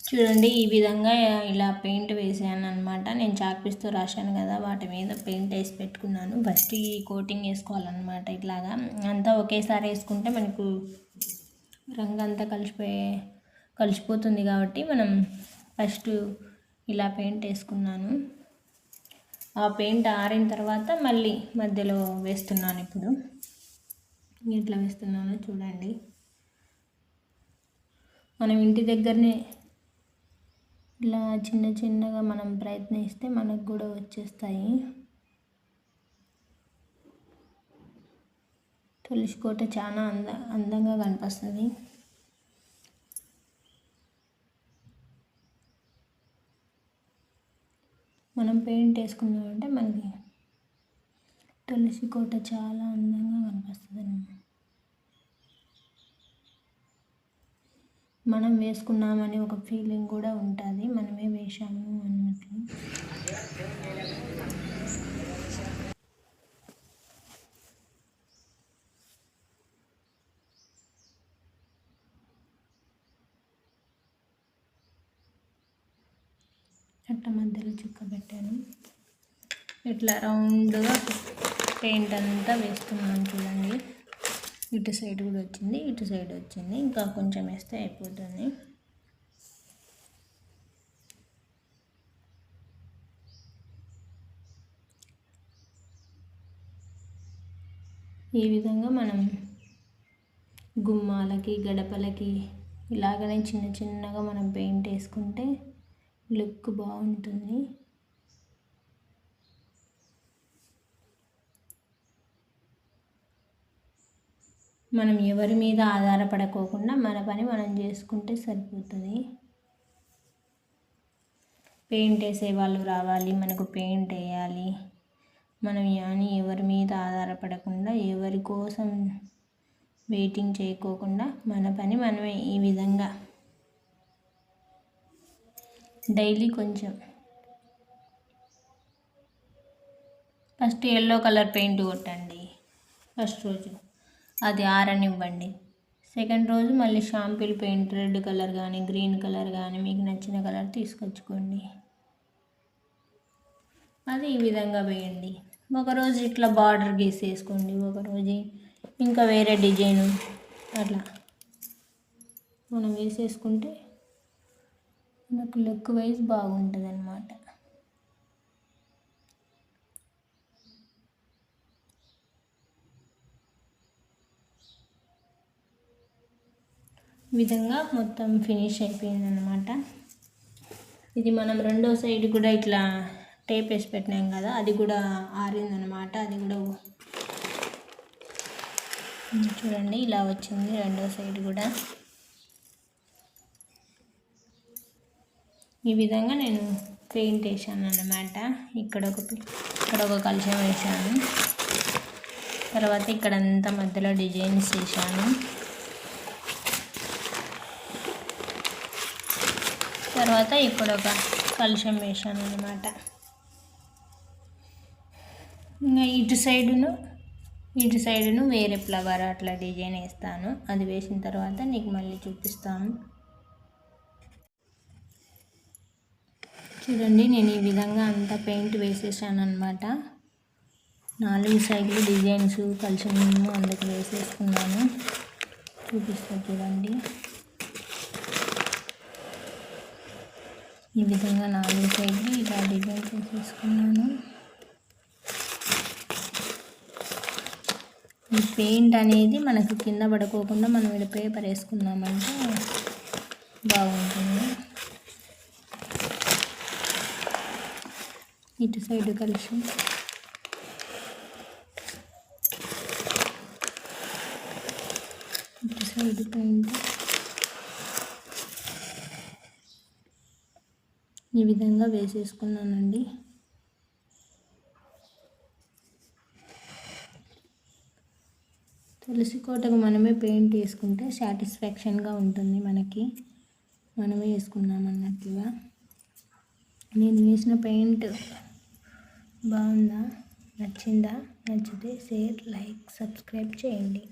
చూడండి ఈ విధంగా ఇలా పెయింట్ వేసాను అనమాట. నేను చాక్ పీస్తో రాశాను కదా, వాటి మీద పెయింట్ వేసి పెట్టుకున్నాను. ఫస్ట్ ఈ కోటింగ్ వేసుకోవాలన్నమాట. ఇట్లాగా అంతా ఒకేసారి వేసుకుంటే మనకు రంగు అంతా కలిసిపోతుంది కాబట్టి మనం ఫస్ట్ ఇలా పెయింట్ వేసుకున్నాను. ఆ పెయింట్ ఆరిన తర్వాత మళ్ళీ మధ్యలో వేస్తున్నాను. ఇప్పుడు ఎట్లా వేస్తున్నానో చూడండి. మనం ఇంటి దగ్గరనే ఇలా చిన్న చిన్నగా మనం ప్రయత్నిస్తే మనకు కూడా వచ్చేస్తాయి. తులసి కోట చాలా అందంగా కనిపిస్తుంది. మనం పెయింట్ వేసుకున్నామంటే మనకి తులసి కోట చాలా అందంగా కనిపిస్తుంది. మనం వేసుకున్నామని ఒక ఫీలింగ్ కూడా ఉంటుంది, మనమే వేసాము అన్నట్లు. అట్లా మధ్యలో చుక్క పెట్టాను. ఇట్లా రౌండ్గా పెయింట్ అంతా వేస్తున్నాను చూడండి. ఇటు సైడ్ కూడా వచ్చింది, ఇటు సైడ్ వచ్చింది. ఇంకా కొంచెం వేస్తే అయిపోతుంది. ఈ విధంగా మనం గుమ్మాలకి గడపలకి ఇలాగనే చిన్న చిన్నగా మనం పెయింట్ వేసుకుంటే లుక్ బాగుంటుంది. మనం ఎవరి మీద ఆధారపడకోకుండా మన పని మనం చేసుకుంటే సరిపోతుంది. పెయింట్ వేసే వాళ్ళు రావాలి, మనకు పెయింట్ వేయాలి, మనం కానీ ఎవరి మీద ఆధారపడకుండా ఎవరి కోసం వెయిటింగ్ చేయకోకుండా మన పని మనమే ఈ విధంగా డైలీ కొంచెం ఫస్ట్ ఎల్లో కలర్ పెయింట్ కొట్టండి. ఫస్ట్ రోజు అది ఆరనివ్వండి. సెకండ్ రోజు మళ్ళీ షాంపిల్ పెయింట్ రెడ్ కలర్ కానీ గ్రీన్ కలర్ కానీ మీకు నచ్చిన కలర్ తీసుకొచ్చుకోండి. అది ఈ విధంగా వేయండి. ఒకరోజు ఇట్లా బార్డర్ గీసేసుకోండి, ఒకరోజు ఇంకా వేరే డిజైను అట్లా మనం వేసేసుకుంటే మనకు లుక్ వైజ్ బాగుంటుంది అన్నమాట. ఈ విధంగా మొత్తం ఫినిష్ అయిపోయిందనమాట. ఇది మనం రెండో సైడ్ కూడా ఇట్లా టేప్ వేసి పెట్టినాం కదా, అది కూడా ఆరిందనమాట. అది కూడా చూడండి ఇలా వచ్చింది రెండో సైడ్ కూడా. ఈ విధంగా నేను పెయింట్ వేసాను అన్నమాట. ఇక్కడ ఒక కలశం వేసాను. తర్వాత ఇక్కడంతా మధ్యలో డిజైన్స్ వేసాను. తర్వాత ఇక్కడ ఒక కలశం వేసాను అన్నమాట. ఇంకా ఇటు సైడును వేరే ఫ్లవర్ అట్లా డిజైన్ వేస్తాను. అది వేసిన తర్వాత నీకు మళ్ళీ చూపిస్తాను. చూడండి నేను ఈ విధంగా అంతా పెయింట్ వేసేసాను అన్నమాట. 4 సైడ్లు డిజైన్స్ కలశము అందుకు వేసేసుకున్నాను. చూపిస్తాను చూడండి. ఈ విధంగా 4 సైడ్లు ఇలా డిజైన్ వేసేసుకున్నాను. ఈ పెయింట్ అనేది మనకు కింద పడుకోకుండా మనం ఇక్కడ పేపర్ వేసుకున్నామంటే బాగుంటుంది. ఇటు సైడ్ కలిసి ఇటు సైడ్ పెయింట్ ఈ విధంగా వేసేసుకున్నానండి. తులసి కోటకు మనమే పెయింట్ వేసుకుంటే సాటిస్ఫాక్షన్గా ఉంటుంది మనకి, మనమే వేసుకున్నామన్నట్లుగా. నేను వేసిన పెయింట్ బాగుందా, నచ్చిందా? నచ్చితే షేర్, లైక్, సబ్స్క్రైబ్ చేయండి.